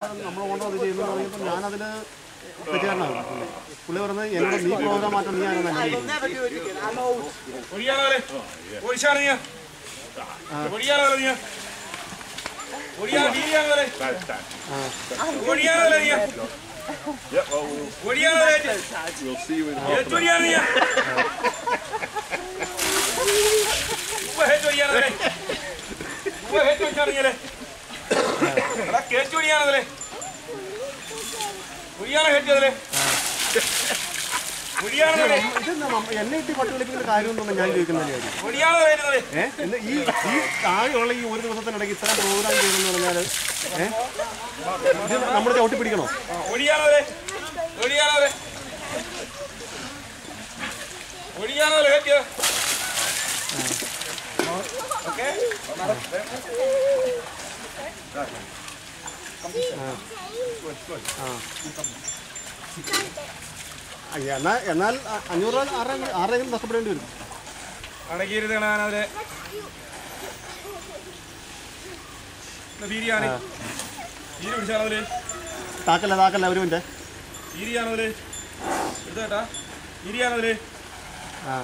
നമ്മൾ ഓണർ അത് ചെയ്യുന്നത് പറയുമ്പോൾ ഞാനതിൽ തെറ്റുകാരനാണ്. പുള്ളി പറഞ്ഞത് എന്നോട് നീ പ്രോഗ്രാം മാറ്റം നീ ആണെന്ന് എന്നെ ഇട്ടി പട്ടി വിളിക്കുന്ന കാര്യമൊന്നും ഞാൻ ചോദിക്കുന്ന കാര്യം. ഈ താഴെയുള്ള ഈ ഒരു ദിവസത്തിനിടയ്ക്ക് ഇത്തരം പ്രോഗ്രാം ചെയ്തെന്ന് പറഞ്ഞാൽ ഇത് നമ്മൾ ചവിട്ടി പിടിക്കണോ? എന്നാൽ 500 രൂപ ആരെങ്കിലും നഷ്ടപ്പെടേണ്ടി വരും. താക്കല്ല ഒരു മിനിറ്റ്. ആ